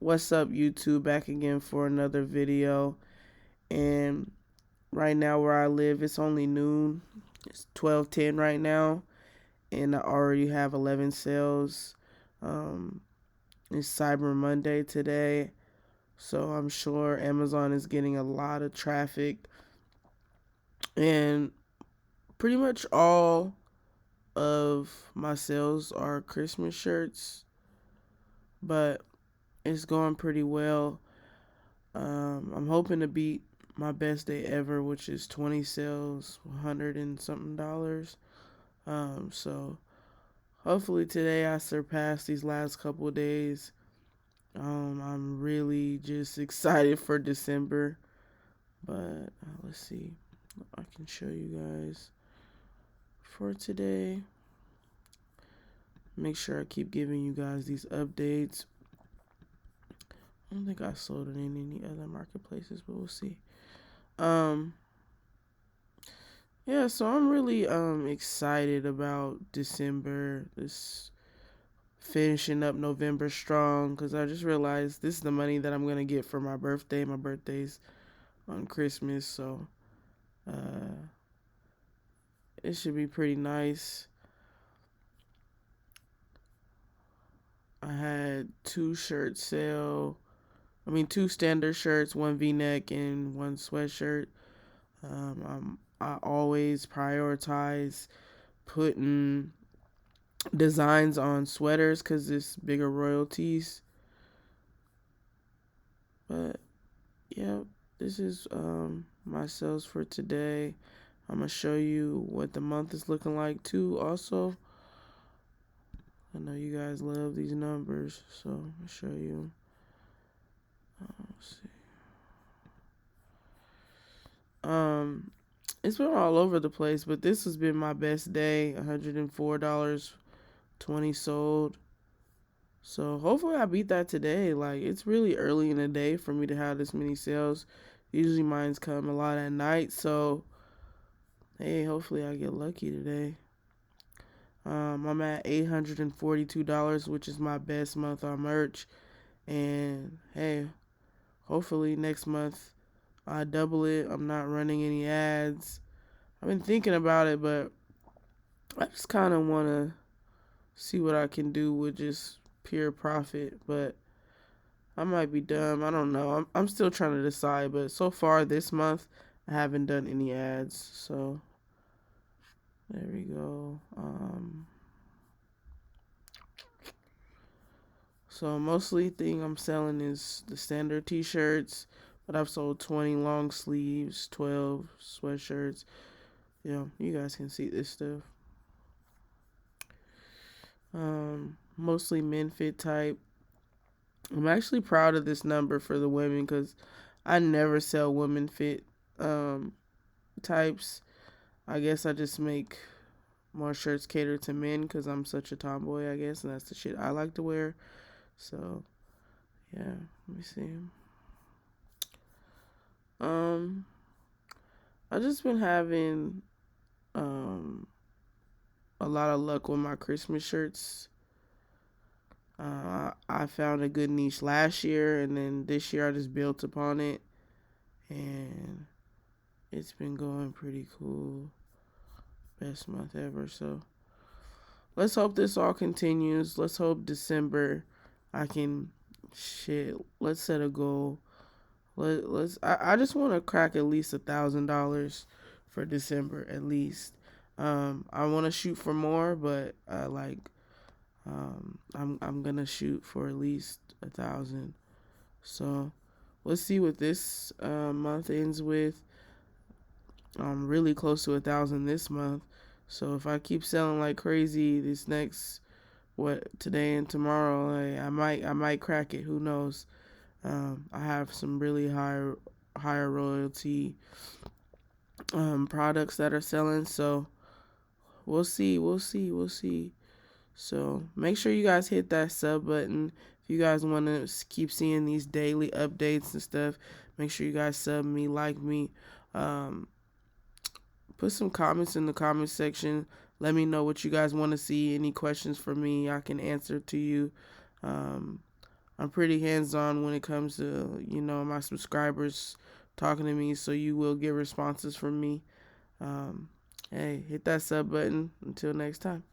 What's up, YouTube? Back again for another video. And right now, where I live, it's only noon. It's 12:10 right now, and I already have 11 sales. Um, it's Cyber Monday today, so I'm sure Amazon is getting a lot of traffic. And pretty much all of my sales are Christmas shirts, but it's going pretty well. I'm hoping to beat my best day ever, which is 20 sales, 100 and something dollars. So hopefully today I surpass these last couple of days. I'm really just excited for December, but let's see. I can show you guys for today. Make sure I keep giving you guys these updates. I don't think I sold it in any other marketplaces, but we'll see. Yeah, so I'm really excited about December. This finishing up November strong because I just realized this is the money that I'm gonna get for my birthday. My birthday's on Christmas, so uh, it should be pretty nice. I had two two standard shirts, one V-neck and one sweatshirt. I always prioritize putting designs on sweaters because it's bigger royalties. But yeah, this is my sales for today. I'm gonna show you what the month is looking like too. Also, I know you guys love these numbers, so I'll show you. Let's see. It's been all over the place, but this has been my best day. $104, 20 sold. So hopefully I beat that today. Like, it's really early in the day for me to have this many sales. Usually mine's come a lot at night, so hey, hopefully I get lucky today. I'm at $842, which is my best month on merch. And hey, hopefully next month I double it. I'm not running any ads. I've been thinking about it, but I just kind of want to see what I can do with just pure profit. But I might be dumb. I don't know. I'm still trying to decide. But so far this month, I haven't done any ads. So there we go. So mostly thing I'm selling is the standard t-shirts, but I've sold 20 long sleeves, 12 sweatshirts. You guys can see this stuff. Mostly men fit type. I'm actually proud of this number for the women because I never sell women fit types. I guess I just make more shirts cater to men because I'm such a tomboy, I guess, and that's the shit I like to wear. So yeah, let me see. Um, I just been having a lot of luck with my Christmas shirts. I found a good niche last year, and then this year I just built upon it, and it's been going pretty cool. Best month ever. So let's hope this all continues. Let's hope December I can Let's set a goal. I just want to crack at least $1,000 for December at least. I want to shoot for more, but I'm gonna shoot for at least 1,000. So let's see what this month ends with. I'm really close to 1,000 this month. So if I keep selling like crazy this next today and tomorrow, I might crack it. Who knows? I have some really higher royalty products that are selling. So we'll see. So make sure you guys hit that sub button. If you guys want to keep seeing these daily updates and stuff, make sure you guys sub me, like me. Put some comments in the comment section. Let me know what you guys want to see. Any questions for me, I can answer to you. I'm pretty hands-on when it comes to, my subscribers talking to me, so you will get responses from me. Um, hey, hit that sub button. Until next time.